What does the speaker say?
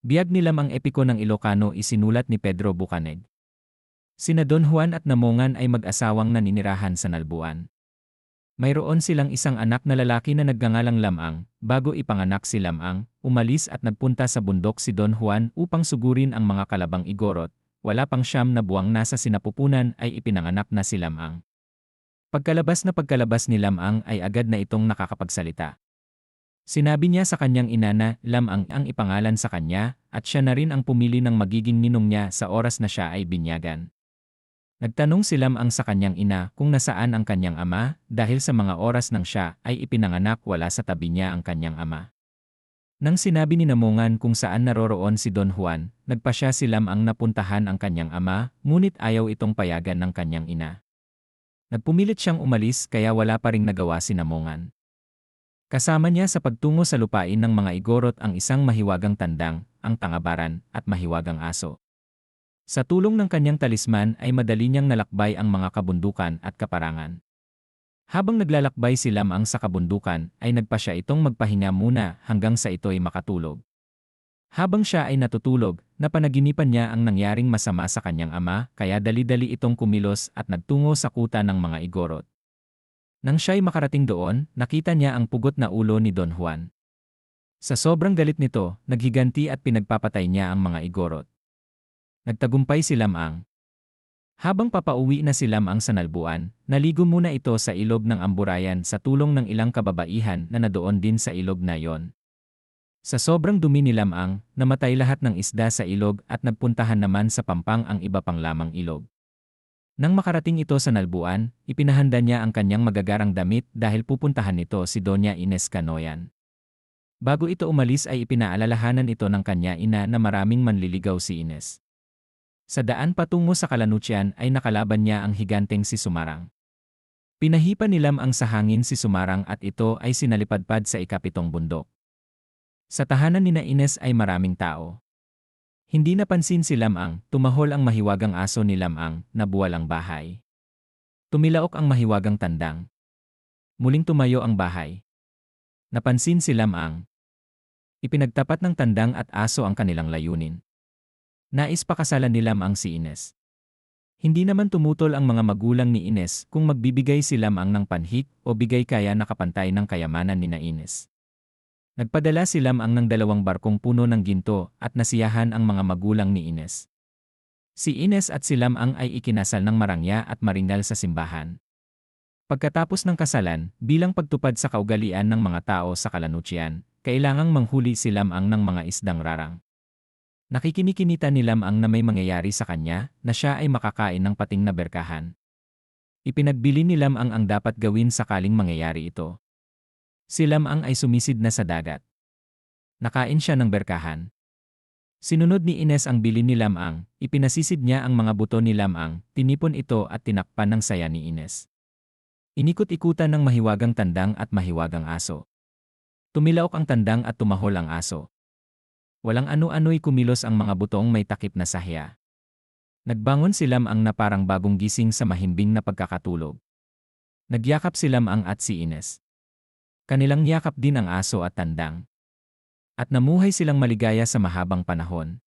Biyag ni Lamang epiko ng Ilocano isinulat ni Pedro Bucaneg. Sina Don Juan at Namongan ay mag-asawang naninirahan sa Nalbuan. Mayroon silang isang anak na lalaki na nagngangalang Lamang. Bago ipanganak si Lamang, umalis at nagpunta sa bundok si Don Juan upang sugurin ang mga kalabang igorot. Wala pang 9 na buwang nasa sinapupunan ay ipinanganak na si Lamang. Pagkalabas ni Lamang ay agad na itong nakakapagsalita. Sinabi niya sa kanyang ina na Lamang ang ipangalan sa kanya at siya na rin ang pumili ng magiging ninong niya sa oras na siya ay binyagan. Nagtanong si Lamang sa kanyang ina kung nasaan ang kanyang ama dahil sa mga oras nang siya ay ipinanganak wala sa tabi niya ang kanyang ama. Nang sinabi ni Namongan kung saan naroroon si Don Juan, nagpasya si Lamang na puntahan ang kanyang ama, ngunit ayaw itong payagan ng kanyang ina. Nagpumilit siyang umalis kaya wala pa ring nagawa si Namongan. Kasama niya sa pagtungo sa lupain ng mga igorot ang isang mahiwagang tandang, ang tangabaran, at mahiwagang aso. Sa tulong ng kanyang talisman ay madali niyang nalakbay ang mga kabundukan at kaparangan. Habang naglalakbay si Lamang sa kabundukan, ay nagpasya itong magpahinga muna hanggang sa ito'y makatulog. Habang siya ay natutulog, napanaginipan niya ang nangyaring masama sa kanyang ama, kaya dali-dali itong kumilos at nagtungo sa kuta ng mga igorot. Nang siya'y makarating doon, nakita niya ang pugot na ulo ni Don Juan. Sa sobrang galit nito, naghiganti at pinagpapatay niya ang mga igorot. Nagtagumpay si Lamang. Habang papauwi na si Lamang sa Nalbuan, naligo muna ito sa ilog ng Amburayan sa tulong ng ilang kababaihan na nadoon din sa ilog na yon. Sa sobrang dumi ni Lamang, namatay lahat ng isda sa ilog at nagpuntahan naman sa Pampang ang iba pang lamang ilog. Nang makarating ito sa Nalbuan, ipinahanda niya ang kanyang magagarang damit dahil pupuntahan nito si Doña Inez Canoyan. Bago ito umalis ay ipinaalalahanan ito ng kanya ina na maraming manliligaw si Inez. Sa daan patungo sa Kalanuchian ay nakalaban niya ang higanteng si Sumarang. Pinahipa ni Lamang sa hangin si Sumarang at ito ay sinalipadpad sa ikapitong bundok. Sa tahanan ni Inez ay maraming tao. Hindi napansin si Lamang, tumahol ang mahiwagang aso ni Lamang, nabuwal ang bahay. Tumilaok ang mahiwagang tandang. Muling tumayo ang bahay. Napansin si Lamang. Ipinagtapat ng tandang at aso ang kanilang layunin. Nais pakasalan ni Lamang si Inez. Hindi naman tumutol ang mga magulang ni Inez kung magbibigay si Lamang ng panhik o bigay kaya nakapantay ng kayamanan ni Inez. Nagpadala si Lamang ng 2 barkong puno ng ginto at nasiyahan ang mga magulang ni Inez. Si Inez at si Lamang ay ikinasal ng marangya at maringal sa simbahan. Pagkatapos ng kasalan, bilang pagtupad sa kaugalian ng mga tao sa Kalanuchian, kailangang manghuli si Lamang ng mga isdang rarang. Nakikinikinita ni Lamang na may mangyayari sa kanya na siya ay makakain ng pating na berkahan. Ipinagbili ni Lamang ang dapat gawin sakaling mangyayari ito. Si Lamang ay sumisid na sa dagat. Nakain siya ng berkahan. Sinunod ni Inez ang bili ni Lamang, ipinasisid niya ang mga buto ni Lamang, tinipon ito at tinakpan ng saya ni Inez. Inikot-ikutan ng mahiwagang tandang at mahiwagang aso. Tumilaok ang tandang at tumahol ang aso. Walang ano-ano'y kumilos ang mga butong may takip na sahya. Nagbangon si Lamang na parang bagong gising sa mahimbing na pagkakatulog. Nagyakap si Lamang at si Inez. Kanilang yakap din ang aso at tandang. At namuhay silang maligaya sa mahabang panahon.